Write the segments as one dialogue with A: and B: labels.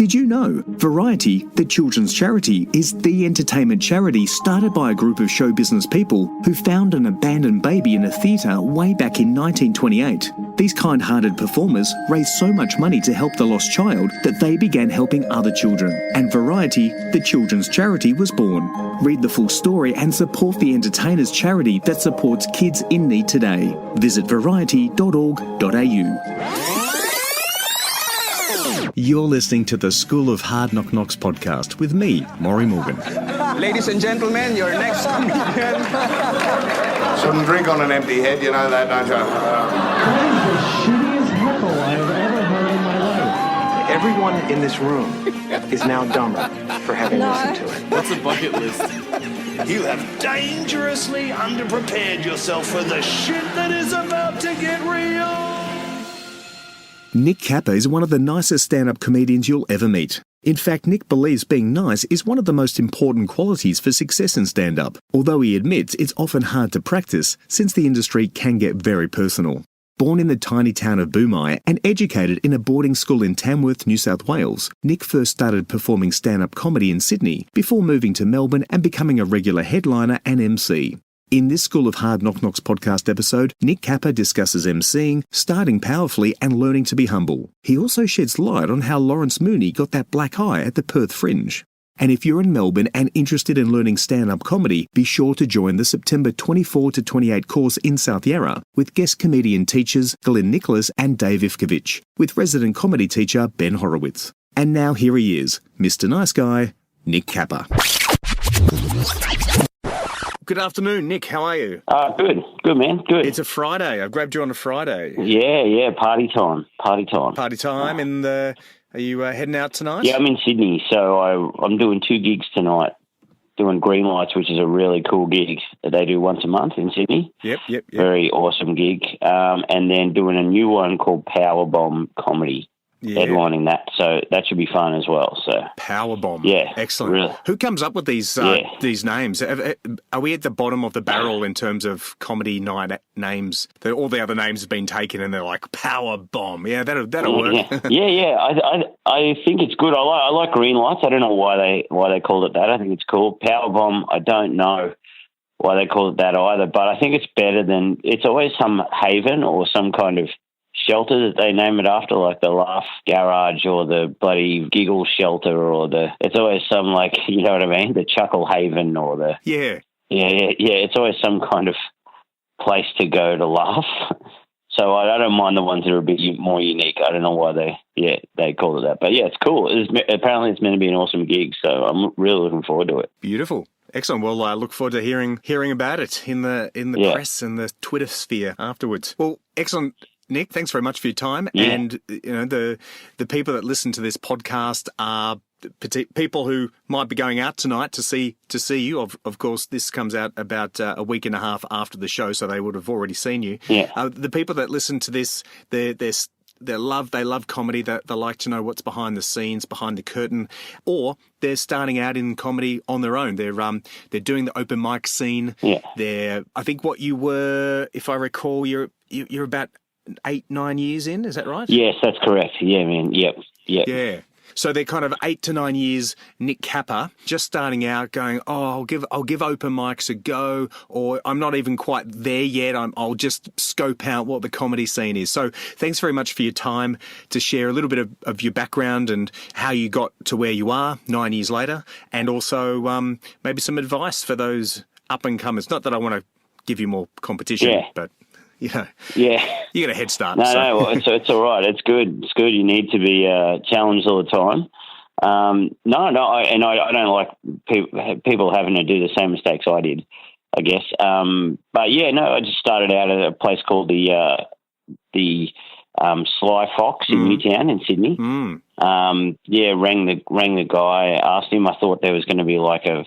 A: Did you know Variety, the children's charity, is the entertainment charity started by a group of show business people who found an abandoned baby in a theatre way back in 1928. These kind-hearted performers raised so much money to help the lost child that they began helping other children, and Variety, the children's charity, was born. Read the full story and support the entertainers charity that supports kids in need today. Visit variety.org.au. You're listening to the School of Hard Knock Knocks podcast with me, Maury Morgan.
B: Ladies and gentlemen, your next comedian.
C: Shouldn't drink on an empty head, you know that, don't you?
D: That is the shittiest heckle I have ever heard in my life.
E: Everyone in this room is now dumber for having listened to it.
F: What's a bucket list?
G: You have dangerously underprepared yourself for the shit that is about to get real.
A: Nick Capper is one of the nicest stand-up comedians you'll ever meet. In fact, Nick believes being nice is one of the most important qualities for success in stand-up, although he admits it's often hard to practice since the industry can get very personal. Born in the tiny town of Boomi and educated in a boarding school in Tamworth, New South Wales, Nick first started performing stand-up comedy in Sydney before moving to Melbourne and becoming a regular headliner and MC. In this School of Hard Knock Knocks podcast episode, Nick Capper discusses MCing, starting powerfully and learning to be humble. He also sheds light on how Lawrence Mooney got that black eye at the Perth Fringe. And if you're in Melbourne and interested in learning stand-up comedy, be sure to join the September 24 to 28 course in South Yarra with guest comedian teachers Glenn Nicholas and Dave Ivkovich, with resident comedy teacher Ben Horowitz. And now here he is, Mr. Nice Guy, Nick Capper. Good afternoon, Nick. How are you?
H: Good, man, good.
A: It's a Friday. I grabbed you on a Friday.
H: Yeah, party time.
A: Party time. And are you heading out tonight?
H: Yeah, I'm in Sydney, so I'm doing 2 gigs tonight. Doing Green Lights, which is a really cool gig that they do once a month in Sydney.
A: Yep.
H: Very awesome gig. And then doing a new one called Powerbomb Comedy. Yeah. Headlining that, so that should be fun as well. So
A: Powerbomb,
H: yeah,
A: excellent.
H: Really.
A: Who comes up with these names? Are we at the bottom of the barrel in terms of comedy night names? All the other names have been taken, and they're like Powerbomb. Yeah, that'll work.
H: Yeah. I think it's good. I like Green Lights. I don't know why they called it that. I think it's cool. Powerbomb. I don't know why they called it that either, but I think it's better than. It's always some haven or some kind of shelter that they name it after, like the Laugh Garage or the bloody Giggle Shelter, or it's always some, like, you know what I mean, the Chuckle Haven or the yeah. It's always some kind of place to go to laugh. So I don't mind the ones that are a bit more unique. I don't know why they called it that, but yeah, it's cool. Apparently it's meant to be an awesome gig, so I'm really looking forward to it.
A: Beautiful. Excellent. Well, I look forward to hearing about it in the press and the Twitter sphere afterwards. Well, excellent. Nick, thanks very much for your time. Yeah. And the people that listen to this podcast are people who might be going out tonight to see you. Of course, this comes out about a week and a half after the show, so they would have already seen you.
H: Yeah.
A: The people that listen to this, they love comedy. They like to know what's behind the scenes, behind the curtain, or they're starting out in comedy on their own. They're doing the open mic scene.
H: Yeah.
A: I think what you were, if I recall, you're about 8-9 years in, is that right?
H: Yes, that's correct. Yeah, man. Yep.
A: Yeah. So they're kind of 8 to 9 years, Nick Capper, just starting out going, I'll give open mics a go, or I'm not even quite there yet. I'll just scope out what the comedy scene is. So thanks very much for your time to share a little bit of your background and how you got to where you are 9 years later, and also maybe some advice for those up-and-comers. Not that I want to give you more competition, but... Yeah, you get a head start.
H: No, it's all right. It's good. It's good. You need to be challenged all the time. I don't like people having to do the same mistakes I did, I guess. But yeah, no, I just started out at a place called the Sly Fox in Newtown in Sydney. Rang the guy, asked him. I thought there was going to be for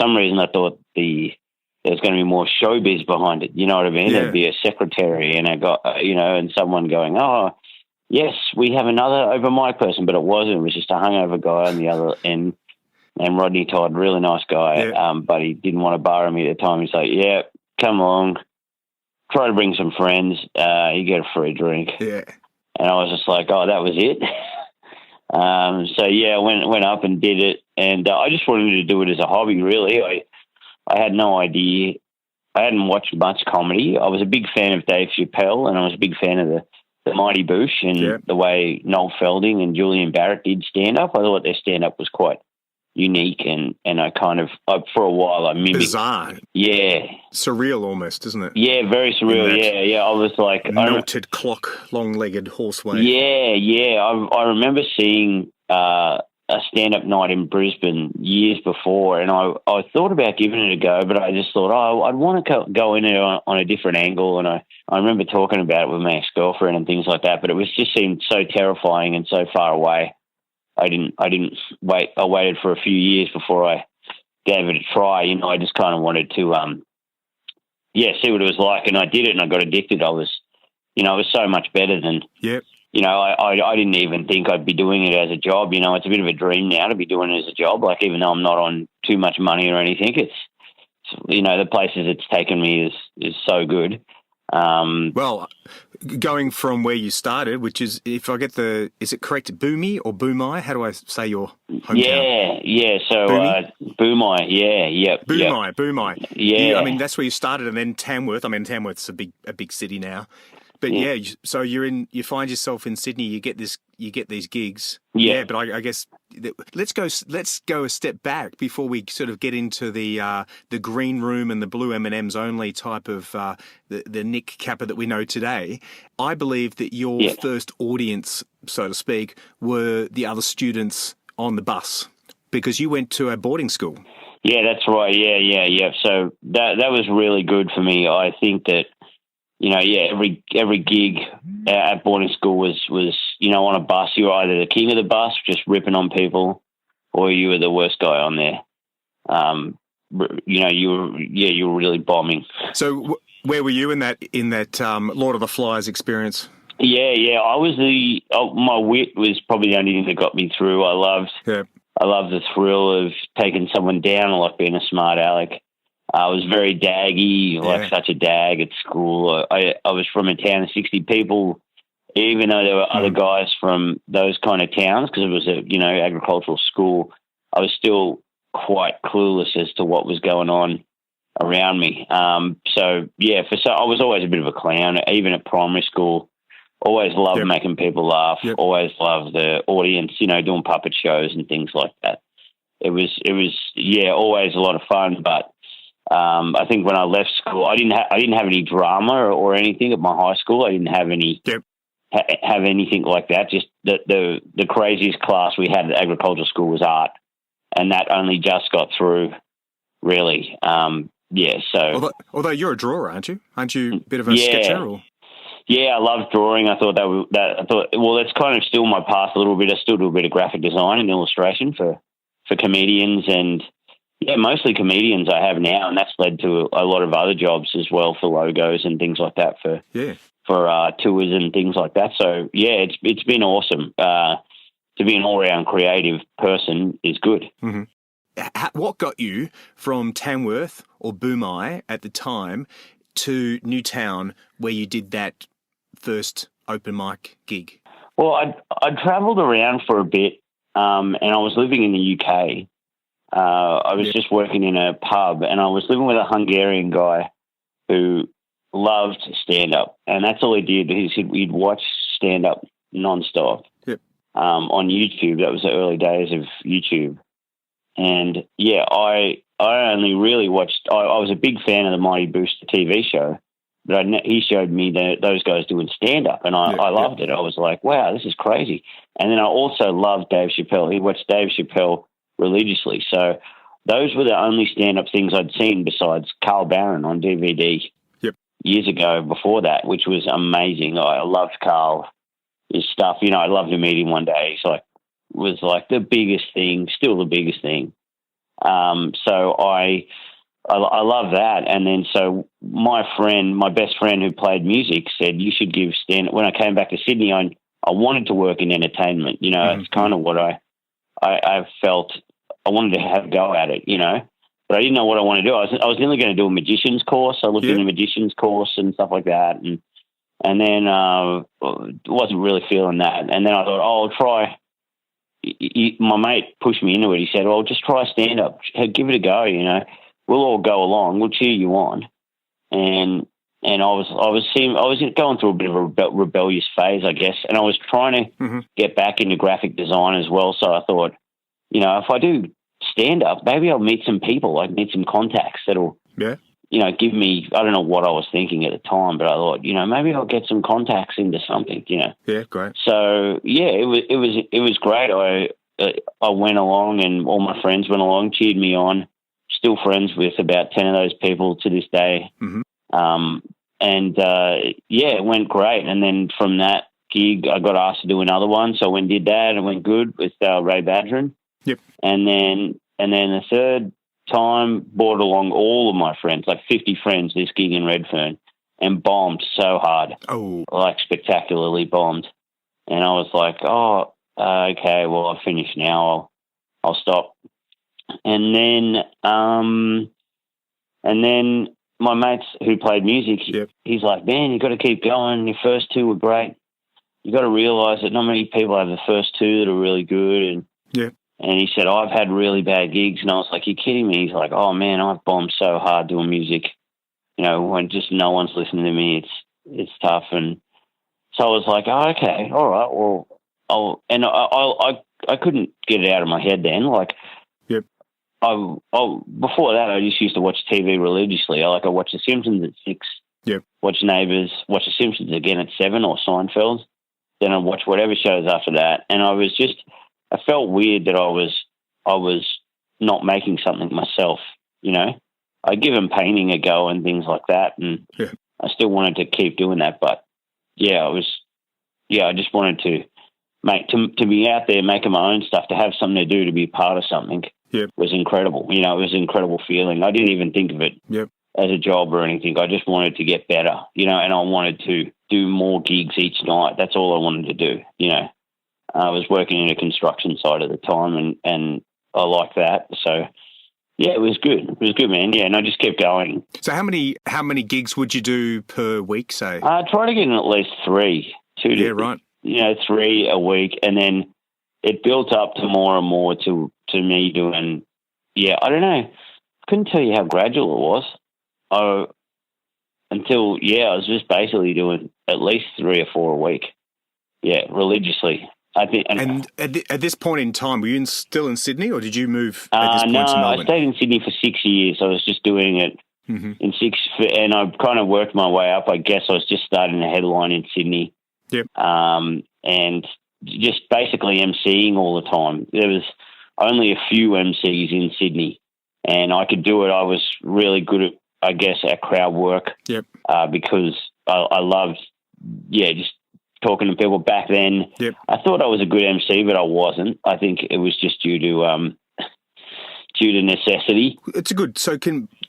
H: some reason I thought there's going to be more showbiz behind it. You know what I mean? Yeah. There'd be a secretary and and someone going, oh, yes, we have another open mic person, but it wasn't. It was just a hungover guy on the other end. And Rodney Todd, really nice guy, but he didn't want to borrow me at the time. He's like, yeah, come along, try to bring some friends, you get a free drink.
A: Yeah.
H: And I was just like, oh, that was it? So yeah, I went up and did it, and I just wanted to do it as a hobby. Really, I had no idea. I hadn't watched much comedy. I was a big fan of Dave Chappelle, and I was a big fan of the Mighty Boosh and the way Noel Felding and Julian Barrett did stand up. I thought their stand up was quite unique, and I kind of for a while I mimicked.
A: Bizarre.
H: Yeah.
A: Surreal almost, isn't it?
H: Yeah, very surreal. Yeah. I was like
A: melted clock, long-legged horseway.
H: Yeah. I remember seeing a stand-up night in Brisbane years before, and I thought about giving it a go, but I just thought, I'd want to go in it on a different angle, and I remember talking about it with my ex-girlfriend and things like that, but it was just seemed so terrifying and so far away. I didn't wait. I waited for a few years before I gave it a try. I just kind of wanted to, see what it was like, and I did it, and I got addicted. I was, it was so much better than. Yep. I didn't even think I'd be doing it as a job. It's a bit of a dream now to be doing it as a job. Like, even though I'm not on too much money or anything, it's the places it's taken me is so good.
A: Well, going from where you started, which is, if I get is it correct, Boomi or Boomi? How do I say your hometown?
H: Yeah. So Boomi, yep.
A: Boomi.
H: Yeah.
A: I mean, that's where you started, and then Tamworth. I mean, Tamworth's a big city now. But so you find yourself in Sydney. You get these gigs. Yeah, but I guess let's go a step back before we sort of get into the green room and the blue M&Ms only type of the Nick Capper that we know today. I believe that your first audience, so to speak, were the other students on the bus, because you went to a boarding school.
H: Yeah, that's right. Yeah. So that was really good for me. I think that. Every gig at boarding school was on a bus. You were either the king of the bus, just ripping on people, or you were the worst guy on there. You were really bombing.
A: So where were you in that Lord of the Flies experience?
H: Yeah. I was my wit was probably the only thing that got me through. I loved the thrill of taking someone down. I like being a smart aleck. I was very daggy, like such a dag at school. I was from a town of 60 people, even though there were other guys from those kind of towns, because it was a agricultural school. I was still quite clueless as to what was going on around me. I was always a bit of a clown, even at primary school. Always loved making people laugh. Always loved the audience, doing puppet shows and things like that. It was always a lot of fun, but. I think when I left school, I didn't have any drama or anything at my high school. I didn't have any have anything like that. Just the craziest class we had at agricultural school was art, and that only just got through. Really, So
A: although you're a drawer, aren't you? Aren't you a bit of a sketcher? Or?
H: Yeah, I love drawing. I thought that's kind of still my past a little bit. I still do a bit of graphic design and illustration for comedians and. Yeah, mostly comedians I have now, and that's led to a lot of other jobs as well for logos and things like that for tours and things like that. So yeah, it's been awesome. To be an all-round creative person is good.
A: Mm-hmm. What got you from Tamworth or Boomi at the time to Newtown, where you did that first open mic gig?
H: Well, I travelled around for a bit, and I was living in the UK. I was just working in a pub, and I was living with a Hungarian guy who loved stand-up, and that's all he did. He'd watch stand-up non-stop on YouTube. That was the early days of YouTube. And, I only really watched... I was a big fan of the Mighty Boosh, the TV show, but he showed me those guys doing stand-up, and I loved it. I was like, wow, this is crazy. And then I also loved Dave Chappelle. He watched Dave Chappelle religiously. So those were the only stand-up things I'd seen besides Carl Barron on DVD years ago before that, which was amazing. I loved Carl, his stuff. I'd love to meet him one day. He's was the biggest thing, still the biggest thing. So I love that. And then so my best friend who played music said, you should give stand-up. When I came back to Sydney, I wanted to work in entertainment. It's kind of what I felt I wanted to have a go at it, but I didn't know what I wanted to do. I was only going to do a magician's course. I looked into a magician's course and stuff like that. And then wasn't really feeling that. And then I thought, I'll my mate pushed me into it. He said, well, just try stand-up. Give it a go, you know. We'll all go along. We'll cheer you on. And I was going through a bit of a rebellious phase, I guess, and I was trying to get back into graphic design as well. So I thought, you know, if I do stand-up, maybe I'll meet some people, like meet some contacts that'll, you know, give me, I don't know what I was thinking at the time, but I thought, you know, maybe I'll get some contacts into something, you know.
A: Yeah, great.
H: So, yeah, it was great. I went along and all my friends went along, cheered me on. Still friends with about 10 of those people to this day. It went great. And then from that gig, I got asked to do another one. So I went and did that and it went good with Ray Badgeron.
A: Yep.
H: And then the third time, brought along all of my friends, like 50 friends, this gig in Redfern, and bombed so hard.
A: Oh.
H: Like spectacularly bombed. And I was like, okay, well, I've finished now. I'll stop. And then my mates who played music, he's like, man, you got to keep going. Your first two were great. You got to realise that not many people have the first two that are really good. And he said, I've had really bad gigs. And I was like, you're kidding me? He's like, oh, man, I've bombed so hard doing music. You know, when just no one's listening to me, it's tough. And so I was like, oh, okay, all right, well, I couldn't get it out of my head then. Like, before that, I just used to watch TV religiously. I watched The Simpsons at 6, watch Neighbours, watch The Simpsons again at 7 or Seinfeld. Then I'd watch whatever shows after that. And I felt weird that I was not making something myself, you know. I'd given painting a go and things like that, and I still wanted to keep doing that. But, I just wanted to be out there making my own stuff, to have something to do, to be part of something. Was incredible. You know, it was an incredible feeling. I didn't even think of it as a job or anything. I just wanted to get better, you know, and I wanted to do more gigs each night. That's all I wanted to do, you know. I was working in a construction site at the time, and I liked that. So, it was good. It was good, man. Yeah, and I just kept going.
A: So how many gigs would you do per week, say?
H: I try to get in at least 3. 2
A: right.
H: You know, 3 a week, and then it built up to more and more to me doing, I don't know. I couldn't tell you how gradual it was. Until I was just basically doing at least 3 or 4 a week. Yeah, religiously. I think.
A: And at this point in time, were you still in Sydney, or did you move at this point to Melbourne?
H: I stayed in Sydney for 6 years. I was just doing it in 6, and I kind of worked my way up. I guess I was just starting a headline in Sydney.
A: Yep.
H: And just basically MCing all the time. There was only a few MCs in Sydney, and I could do it. I was really good at, I guess, at crowd work. Yep. Because I loved, just talking to people back then. Yep. I thought I was a good MC, but I wasn't. I think it was just due to necessity.
A: It's a good. So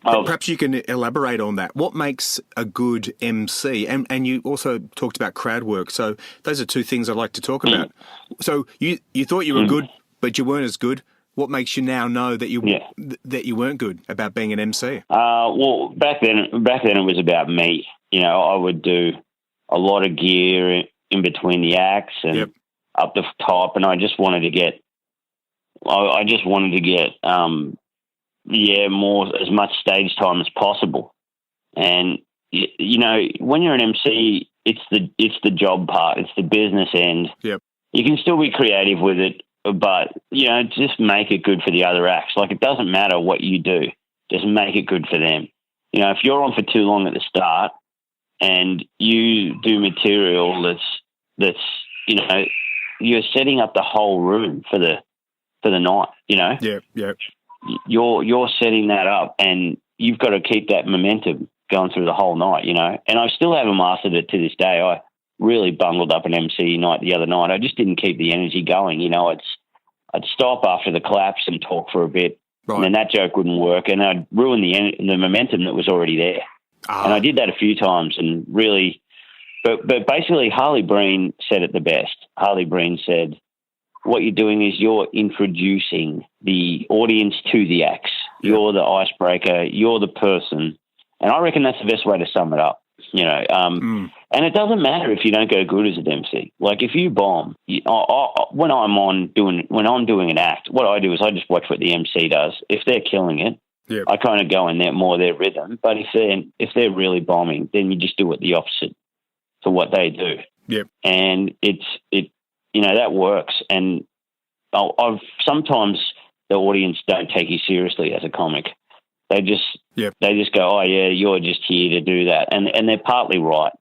A: perhaps you can elaborate on that. What makes a good MC? And you also talked about crowd work. So those are two things I'd like to talk about. So you thought you were good, but you weren't as good. What makes you now know that you weren't good about being an MC?
H: Well, back then it was about me. You know, I would do a lot of gear in between the acts and up the top, and I just wanted to get. More, as much stage time as possible. And you know, when you're an MC, it's the job part, it's the business end. Yep. You can still be creative with it, but you know, just make it good for the other acts. Like, it doesn't matter what you do, just make it good for them. You know, if you're on for too long at the start and you do material that's you know, you're setting up the whole room for the night. You know. Yeah. You're setting that up, and you've got to keep that momentum going through the whole night, you know. And I still haven't mastered it to this day. I really bungled up an MC night the other night. I just didn't keep the energy going, you know. I'd stop after the collapse and talk for a bit, and then that joke wouldn't work, and I'd ruin the momentum that was already there. And I did that a few times, and really, but basically Harley Breen said it the best. Harley Breen said, what you're doing is you're introducing the audience to the acts. You're the icebreaker. You're the person. And I reckon that's the best way to sum it up, you know. And it doesn't matter if you don't go good as an MC. Like if you bomb, when I'm doing an act, what I do is I just watch what the MC does. If they're killing it, I kind of go in there more their rhythm. But if they're really bombing, then you just do it the opposite to what they do.
F: Yep.
H: And that works. And I've sometimes the audience don't take you seriously as a comic. They just go, oh yeah, you're just here to do that, and they're partly right.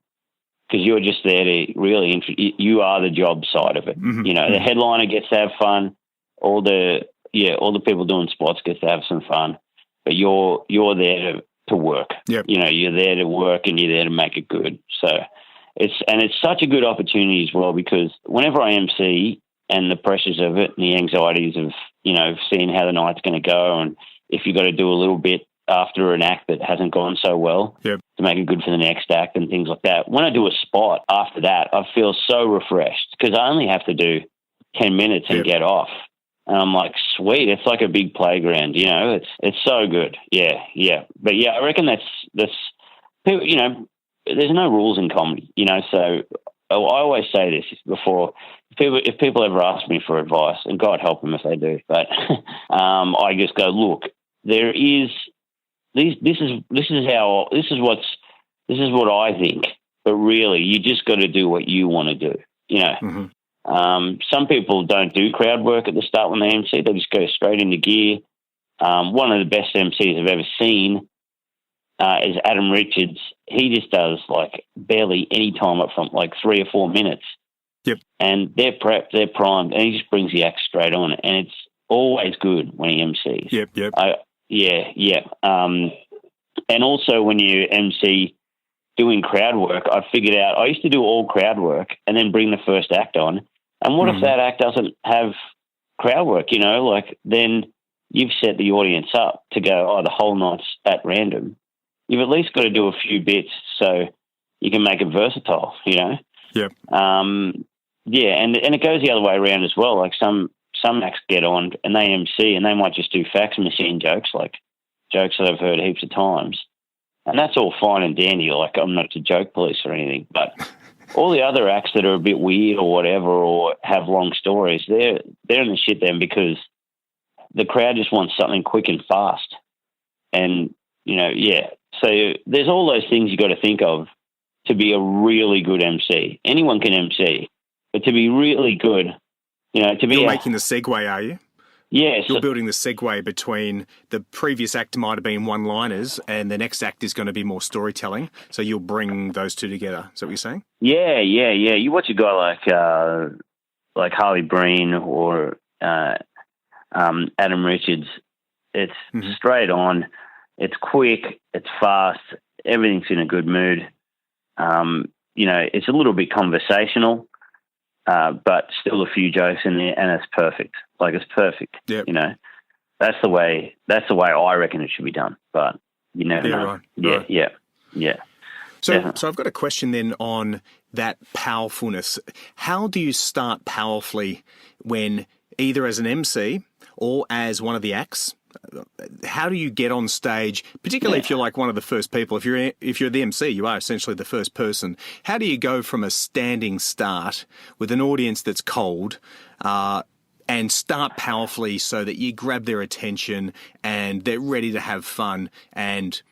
H: Because you're just there to really, you are the job side of it.
F: Mm-hmm.
H: The headliner gets to have fun. All the people doing spots get to have some fun, but you're there to work.
F: Yep.
H: You're there to work and you're there to make it good. So it's such a good opportunity as well, because whenever I MC and the pressures of it and the anxieties of, seeing how the night's going to go, and if you've got to do a little bit after an act that hasn't gone so well to make it good for the next act and things like that. When I do a spot after that, I feel so refreshed because I only have to do 10 minutes and get off. And I'm like, sweet, it's like a big playground, it's so good. Yeah. But I reckon that's there's no rules in comedy, so I always say this before. If people ever ask me for advice, and God help them if they do, but I just go, look, there is this is what I think, but really you just got to do what you want to do. Some people don't do crowd work at the start when they MC; they just go straight into gear. One of the best MCs I've ever seen is Adam Richards. He just does like barely any time up from like 3 or 4 minutes.
F: Yep. And
H: they're prepped, they're primed, and he just brings the act straight on, and it's always good when he MCs.
F: Yep.
H: And also when you MC doing crowd work, I figured out I used to do all crowd work and then bring the first act on. And what if that act doesn't have crowd work, then you've set the audience up to go, the whole night's at random. You've at least got to do a few bits so you can make it versatile,
F: Yep.
H: And it goes the other way around as well. Like some acts get on and they MC and they might just do fax machine jokes, like jokes that I've heard heaps of times. And that's all fine and dandy. Like I'm not to joke police or anything, but all the other acts that are a bit weird or whatever or have long stories, they're in the shit then because the crowd just wants something quick and fast. And, so there's all those things you got to think of to be a really good MC. Anyone can MC, but to be really good, to be...
F: You're making the segue, are you?
H: Yes.
F: You're building the segue between the previous act might have been one-liners and the next act is going to be more storytelling, so you'll bring those two together. Is that what you're saying?
H: Yeah. You watch a guy like Harley Breen or Adam Richards, it's straight on, it's quick, it's fast, everything's in a good mood. It's a little bit conversational, but still a few jokes in there, and it's perfect. Like it's perfect.
F: Yep.
H: That's the way I reckon it should be done. But you never know.
F: Right.
H: Yeah.
F: So I've got a question then on that powerfulness. How do you start powerfully when either as an MC or as one of the acts? How do you get on stage, particularly if you're like one of the first people? If you're the MC, you are essentially the first person. How do you go from a standing start with an audience that's cold and start powerfully so that you grab their attention and they're ready to have fun and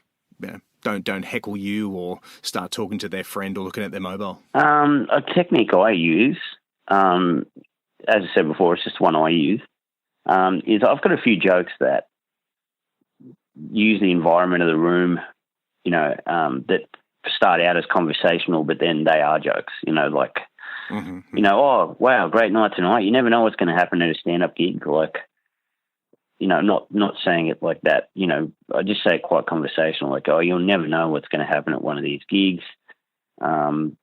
F: don't heckle you or start talking to their friend or looking at their mobile?
H: A technique I use, as I said before, it's just one I use, is I've got a few jokes that use the environment of the room, that start out as conversational, but then they are jokes, like, oh, wow, great night tonight. You never know what's going to happen at a stand-up gig. Like, not saying it like that, I just say it quite conversational, like, oh, you'll never know what's going to happen at one of these gigs. Then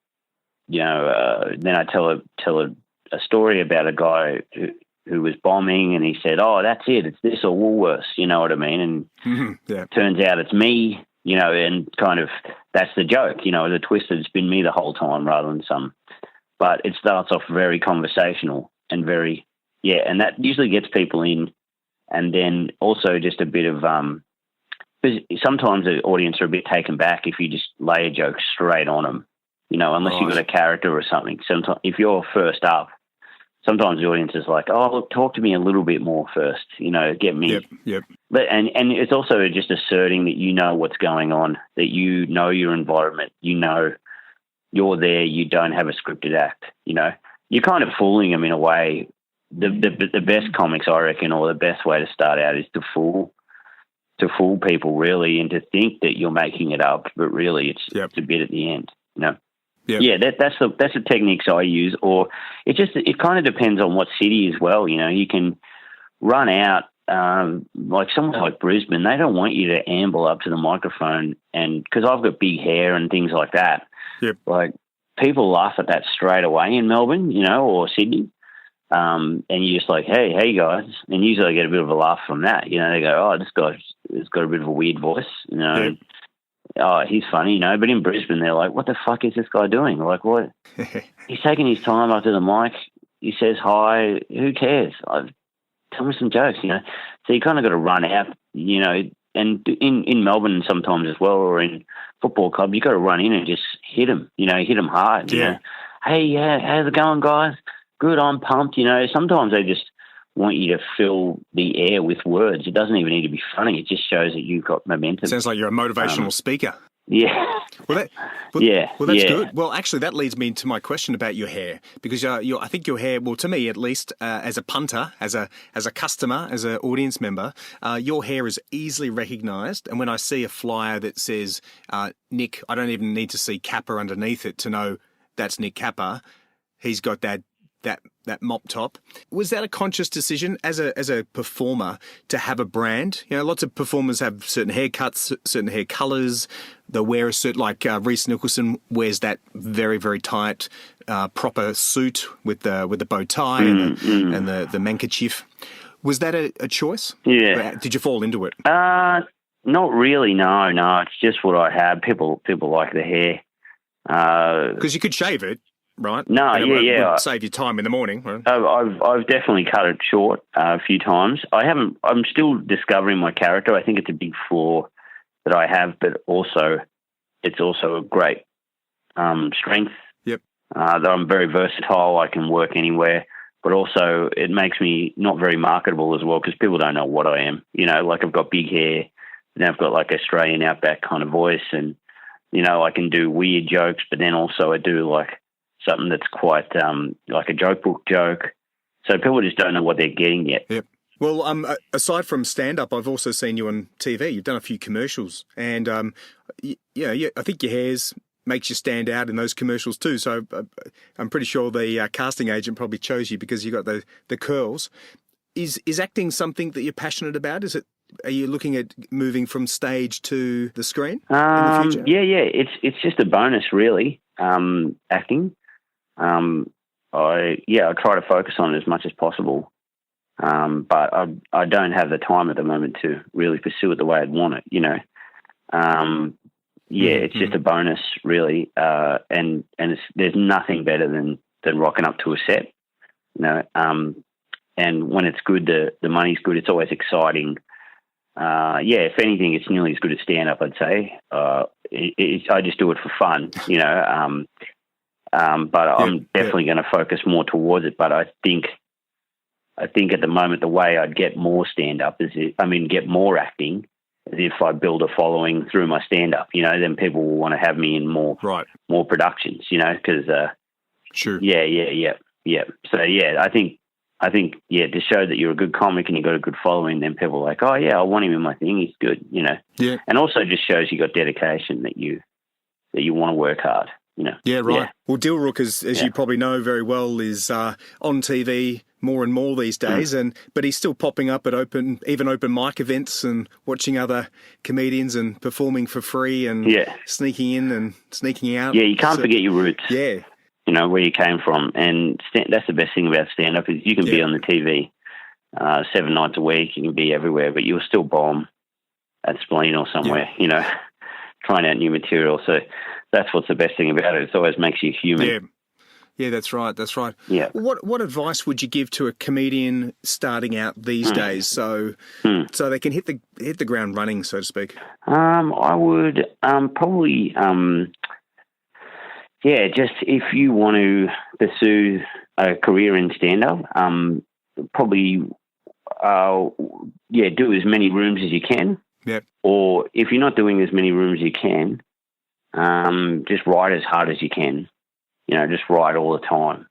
H: I tell a story about a guy who was bombing, and he said, oh, that's it's this or Woolworths, you know what I mean? And turns out it's me, and kind of that's the joke, the twist that it's been me the whole time rather than some. But it starts off very conversational and very, and that usually gets people in. And then also just a bit of, because sometimes the audience are a bit taken back if you just lay a joke straight on them. unless you've got a character or something. Sometimes, if you're first up, sometimes the audience is like, oh, look, talk to me a little bit more first, get me.
F: Yep.
H: But and it's also just asserting that you know what's going on, that you know your environment, you're there, you don't have a scripted act, You're kind of fooling them in a way. The best comics, I reckon, or the best way to start out is to fool people, really, and to think that you're making it up, but really it's a bit at the end, Yep. Yeah, that's the techniques I use. Or it kind of depends on what city as well. You can run out like somewhere like Brisbane. They don't want you to amble up to the microphone, and because I've got big hair and things like that.
F: Yep.
H: Like people laugh at that straight away in Melbourne, or Sydney. And you're just like, hey guys, and usually I get a bit of a laugh from that. They go, oh, this guy's got a bit of a weird voice,
F: Yep.
H: Oh, he's funny, But in Brisbane, they're like, what the fuck is this guy doing? Like, what? He's taking his time up to the mic. He says hi. Who cares? Tell me some jokes, So you kind of got to run out, and in Melbourne sometimes as well, or in football club, you got to run in and just hit them, hit them hard. Hey, how's it going, guys? Good, I'm pumped. Sometimes they just want you to fill the air with words. It doesn't even need to be funny. It just shows that you've got momentum.
F: Sounds like you're a motivational speaker.
H: Yeah.
F: Well, that's good. Well, actually, that leads me into my question about your hair, because I think your hair, well, to me at least, as a punter, as a customer, as an audience member, your hair is easily recognised. And when I see a flyer that says Nick, I don't even need to see Kappa underneath it to know that's Nick Kappa. He's got that mop top. Was that a conscious decision as a performer to have a brand? Lots of performers have certain haircuts, certain hair colours. They wear a certain, like Reece Nicholson wears that very, very tight, proper suit with the bow tie and the handkerchief. Was that a choice?
H: Yeah.
F: Did you fall into it?
H: Not really. No. It's just what I have. People like the hair.
F: Because you could shave it. Right?
H: No,
F: would save you time in the morning. Right?
H: I've definitely cut it short a few times. I'm still discovering my character. I think it's a big flaw that I have, but it's also a great strength.
F: Yep.
H: That I'm very versatile. I can work anywhere, but also it makes me not very marketable as well, because people don't know what I am. Like I've got big hair, and I've got like Australian outback kind of voice, and I can do weird jokes, but then also I do like something that's quite like a joke book joke. So people just don't know what they're getting yet.
F: Yep. Well, aside from stand-up, I've also seen you on TV. You've done a few commercials. And, I think your hairs makes you stand out in those commercials too. So I'm pretty sure the casting agent probably chose you because you got the curls. Is acting something that you're passionate about? Are you looking at moving from stage to the screen in the future?
H: Yeah. It's just a bonus, really, acting. I try to focus on it as much as possible, but I don't have the time at the moment to really pursue it the way I'd want it. It's just a bonus, really, and there's nothing better than rocking up to a set, and when it's good, the money's good. It's always exciting. If anything, it's nearly as good as stand up, I'd say. I just do it for fun, but I'm definitely going to focus more towards it. But I think at the moment, the way I'd get more stand-up get more acting is if I build a following through my stand-up, then people will want to have me in more productions, because
F: sure.
H: Yeah. So, I think to show that you're a good comic and you've got a good following, then people are like, oh, yeah, I want him in my thing. He's good,
F: Yeah.
H: And also just shows you got dedication, that you want to work hard.
F: Yeah, right.
H: Yeah.
F: Well, Dilrook, as you probably know very well, is on TV more and more these days, but he's still popping up at open mic events and watching other comedians and performing for free and sneaking in and sneaking out.
H: Yeah, you can't forget your roots.
F: Yeah.
H: Where you came from. And that's the best thing about stand-up is you can be on the TV 7 nights a week, you can be everywhere, but you'll still bomb at Spleen or somewhere, trying out new material. So that's what's the best thing about it. It always makes you human.
F: Yeah, that's right.
H: Yeah.
F: What advice would you give to a comedian starting out these days, so they can hit the ground running, so to speak?
H: I would probably just if you want to pursue a career in stand-up, probably, do as many rooms as you can.
F: Yep.
H: Or if you're not doing as many rooms as you can, just write as hard as you can. Just write all the time,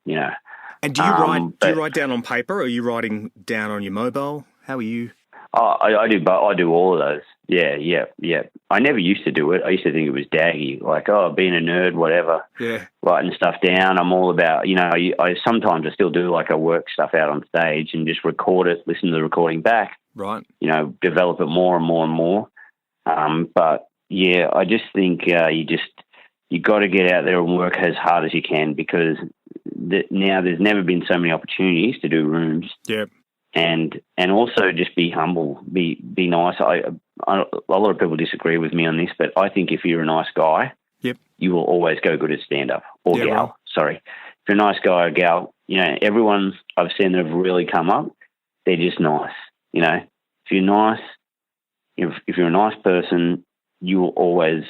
F: And do you write down on paper, or are you writing down on your mobile? How are you?
H: I do, but I do all of those. Yeah. I never used to do it. I used to think it was daggy, like, being a nerd, whatever.
F: Yeah.
H: Writing stuff down. I'm all about, I sometimes I still do like I work stuff out on stage and just record it, listen to the recording back.
F: Right.
H: Develop it more and more and more. But yeah, I just think you got to get out there and work as hard as you can, because now there's never been so many opportunities to do rooms.
F: Yeah.
H: And also just be humble, be nice. A lot of people disagree with me on this, but I think if you're a nice guy,
F: yep,
H: you will always go good at stand-up, or gal.
F: Right.
H: Sorry. If you're a nice guy or gal, everyone I've seen that have really come up, they're just nice. If you're nice, if you're a nice person, you will always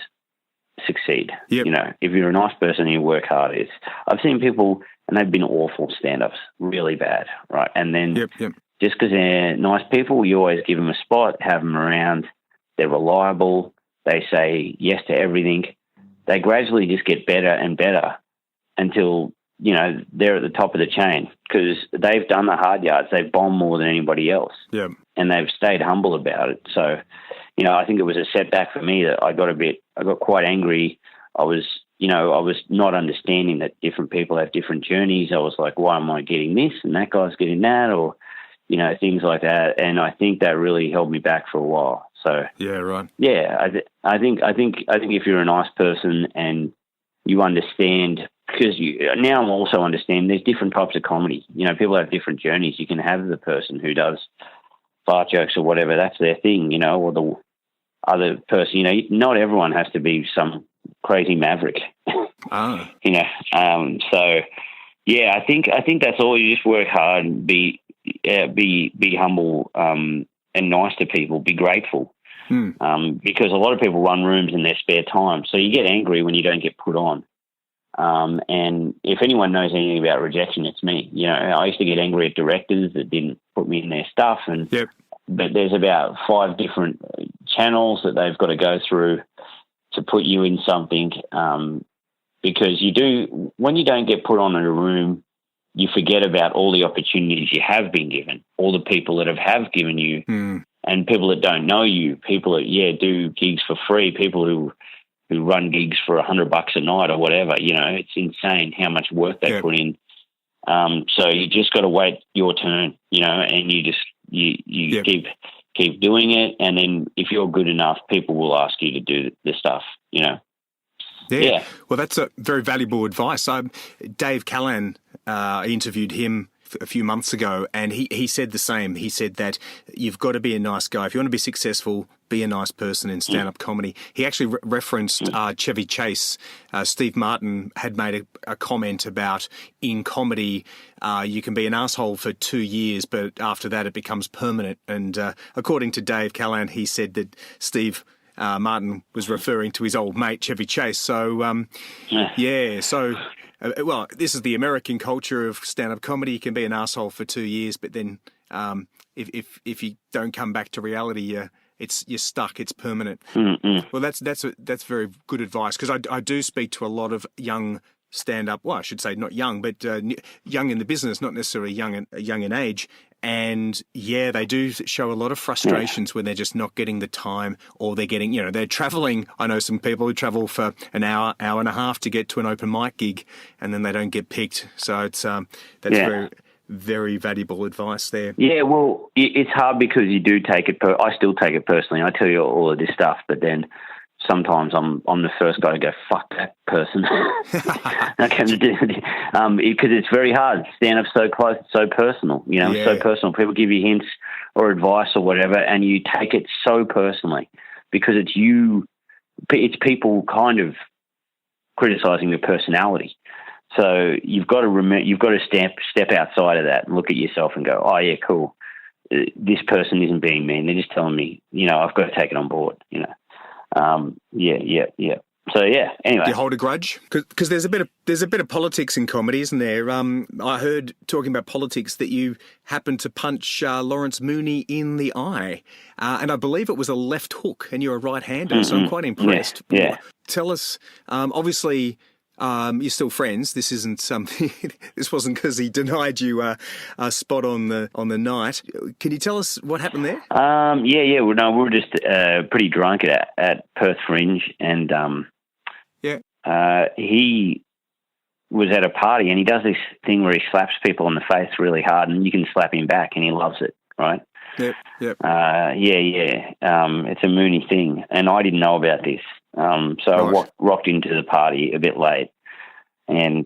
H: succeed.
F: Yep.
H: If you're a nice person and you work hard, I've seen people and they've been awful stand-ups, really bad, right? And then just because they're nice people, you always give them a spot, have them around. They're reliable. They say yes to everything. They gradually just get better and better until, they're at the top of the chain, because they've done the hard yards. They've bombed more than anybody else.
F: Yeah.
H: And they've stayed humble about it. So, I think it was a setback for me that I got quite angry. I was not understanding that different people have different journeys. I was like, why am I getting this and that guy's getting that, or, things like that. And I think that really held me back for a while. So
F: yeah, right.
H: Yeah, I think if you're a nice person and you understand, because now I'm also understanding there's different types of comedy. People have different journeys. You can have the person who does fart jokes or whatever, that's their thing, or the other person. Not everyone has to be some crazy maverick.
F: Ah.
H: So yeah, I think that's all. You just work hard and be humble and nice to people. Be grateful, because a lot of people run rooms in their spare time. So you get angry when you don't get put on. And if anyone knows anything about rejection, it's me. I used to get angry at directors that didn't put me in their stuff, but there's about 5 different channels that they've got to go through to put you in something. Because when you don't get put on in a room, you forget about all the opportunities you have been given, all the people that have given you, and people that don't know you, people that do gigs for free, people who run gigs for $100 a night or whatever. It's insane how much work they put in. So you just got to wait your turn, and you just keep doing it, and then if you're good enough, people will ask you to do the stuff. Yeah.
F: Well, that's a very valuable advice. Dave Callan, I interviewed him a few months ago, and he said the same. He said that you've got to be a nice guy. If you want to be successful, be a nice person in stand-up comedy. He actually referenced Chevy Chase. Steve Martin had made a comment about in comedy, you can be an asshole for 2 years, but after that it becomes permanent. And according to Dave Callan, he said that Steve Martin was referring to his old mate Chevy Chase. So, well, this is the American culture of stand-up comedy. You can be an asshole for 2 years, but then if you don't come back to reality, you're stuck. It's permanent.
H: Mm-mm.
F: Well, that's very good advice, because I do speak to a lot of young stand-up. Well, I should say not young, but young in the business, not necessarily young in age. And yeah, they do show a lot of frustrations when they're just not getting the time, or they're getting, they're traveling. I know some people who travel for an hour and a half to get to an open mic gig, and then they don't get picked. So it's very, very valuable advice there.
H: Yeah, well, it's hard because you do take it. I still take it personally. I tell you all of this stuff, but then sometimes I'm the first guy to go, fuck that person. Because it's very hard. Stand-up's so close, it's so personal, so personal. People give you hints or advice or whatever, and you take it so personally because it's people kind of criticizing your personality. So you've got to step outside of that and look at yourself and go, oh yeah, cool. This person isn't being mean. They're just telling me, I've got to take it on board, Yeah. So yeah. Anyway,
F: Do you hold a grudge? Because there's a bit of politics in comedy, isn't there? I heard talking about politics that you happened to punch Lawrence Mooney in the eye, and I believe it was a left hook, and you're a right-hander, so I'm quite impressed.
H: Yeah.
F: Tell us. Obviously, you're still friends. This isn't something. This wasn't because he denied you a spot on the night. Can you tell us what happened there?
H: Yeah. Well, no, we were just pretty drunk at Perth Fringe, and he was at a party, and he does this thing where he slaps people on the face really hard, and you can slap him back, and he loves it, right?
F: Yep.
H: It's a Mooney thing, and I didn't know about this. So I rocked into the party a bit late, and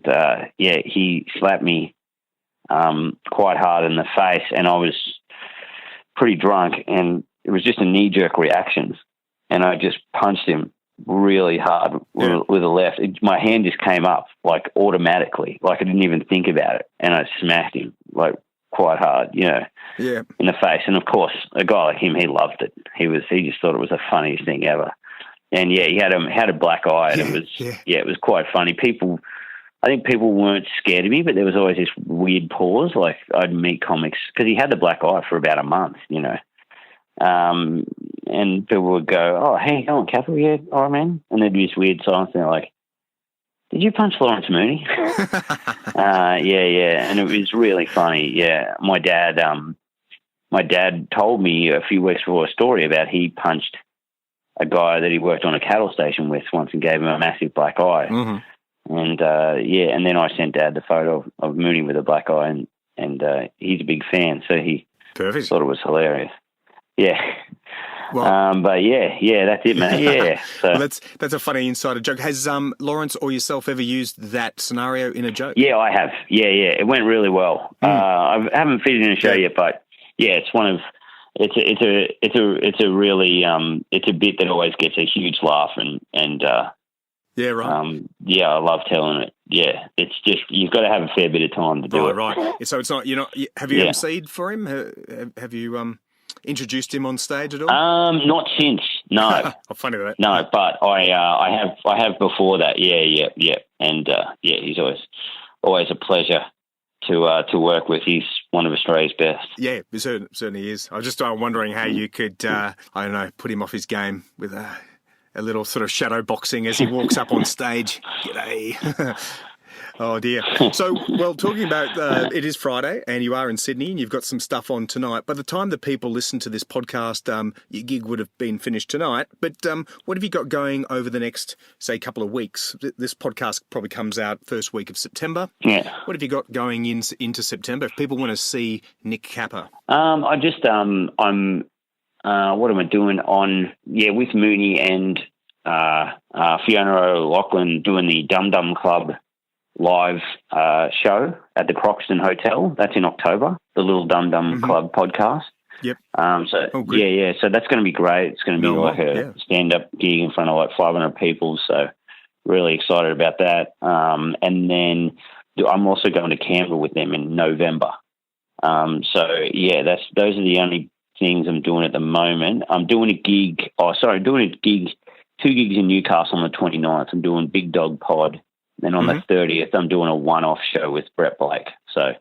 H: he slapped me quite hard in the face, and I was pretty drunk, and it was just a knee-jerk reaction, and I just punched him really hard with the left. My hand just came up like automatically, like I didn't even think about it, and I smacked him like quite hard, in the face. And of course, a guy like him, he loved it. He just thought it was the funniest thing ever. And he had a black eye, and it was quite funny. I think people weren't scared of me, but there was always this weird pause. Like I'd meet comics because he had the black eye for about a month, and people would go, "Oh, hey, go on, Capital, yeah, all right, man." And there'd be this weird silence, and they're like, "Did you punch Lawrence Mooney?" And it was really funny. Yeah, my dad told me a few weeks before a story about he punched a guy that he worked on a cattle station with once and gave him a massive black eye. Mm-hmm. And and then I sent Dad the photo of Mooney with a black eye, and he's a big fan, so he thought it was hilarious. Yeah. Well, but that's it, man. Yeah. So.
F: Well, that's a funny insider joke. Has Lawrence or yourself ever used that scenario in a joke?
H: Yeah, I have. Yeah. It went really well. I haven't fitted in a show yet, but it's one of it's a really it's a bit that always gets a huge laugh and
F: yeah, right.
H: I love telling it. Yeah, it's just you've got to have a fair bit of time to do it.
F: Right. So it's not have you MC'd for him? Have you introduced him on stage at all?
H: Not since. No.
F: Funny that.
H: No, but I have before that. Yeah. And he's always a pleasure to work with. He's one of Australia's best.
F: Yeah, he certainly is. I was just wondering how you could put him off his game with a little sort of shadow boxing as he walks up on stage. G'day. Oh, dear. So, well, talking about it is Friday and you are in Sydney and you've got some stuff on tonight. By the time that people listen to this podcast, your gig would have been finished tonight. But what have you got going over the next, say, couple of weeks? This podcast probably comes out first week of September.
H: Yeah.
F: What have you got going into September if people want to see Nick Capper?
H: I'm what am I doing with Mooney and Fiona O'Loughlin doing the Dum Dum Club live show at the Croxton Hotel. That's in October, the Little Dum Dum Club podcast.
F: Yep.
H: So that's going to be great. It's going to be a stand-up gig in front of like 500 people. So really excited about that. And then I'm also going to Canberra with them in November. Those are the only things I'm doing at the moment. I'm doing a gig. 2 gigs in Newcastle on the 29th. I'm doing Big Dog Pod. Then on the 30th, I'm doing a one-off show with Brett Blake. So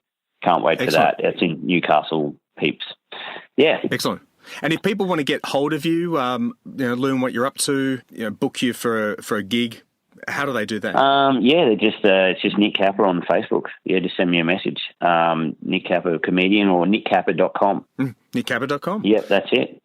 H: can't wait for that. It's in Newcastle, peeps. Yeah.
F: Excellent. And if people want to get hold of you, learn what you're up to, book you for a gig, how do they do that?
H: It's just Nick Capper on Facebook. Yeah, just send me a message. Nick Capper Comedian or nickcapper.com.
F: Nickcapper.com?
H: Yeah, that's it.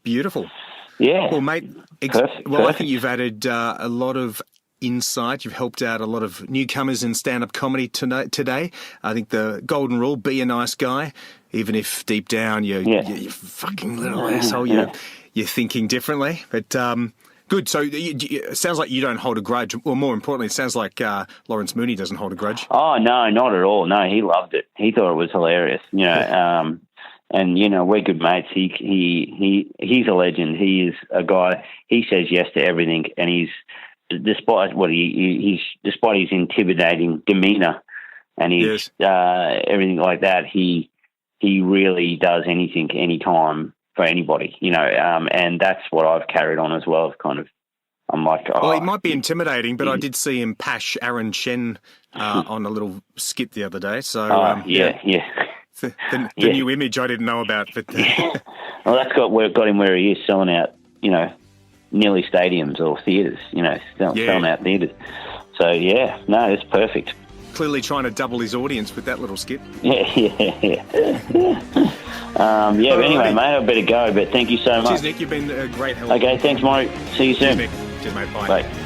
F: Beautiful.
H: Yeah.
F: Well, mate,
H: perfect.
F: I think you've added a lot of insight. You've helped out a lot of newcomers in stand-up comedy today. I think the golden rule, be a nice guy, even if deep down you fucking little asshole, you're thinking differently. But good. So it sounds like you don't hold a grudge. Well, more importantly, it sounds like Lawrence Mooney doesn't hold a grudge.
H: Oh, no, not at all. No, he loved it. He thought it was hilarious. And we're good mates. He's a legend. He is a guy. He says yes to everything, and he's despite his intimidating demeanor and his everything like that. He really does anything, anytime for anybody. And that's what I've carried on as well. Kind of I'm like, oh.
F: Well, he might be intimidating, but I did see him pash Aaron Chen on a little skit the other day. So,
H: yeah.
F: The new image I didn't know about. But
H: well, that's got him where he is, selling out, nearly stadiums or theatres, selling out theatres. So, yeah, no, it's perfect.
F: Clearly trying to double his audience with that little skit.
H: Yeah. But anyway, mate, I better go, but thank you so much.
F: Cheers, Nick. You've been a great help.
H: Okay, thanks, Maury. See you soon.
F: Cheers, Nick. Cheers, mate. Bye.
H: Bye.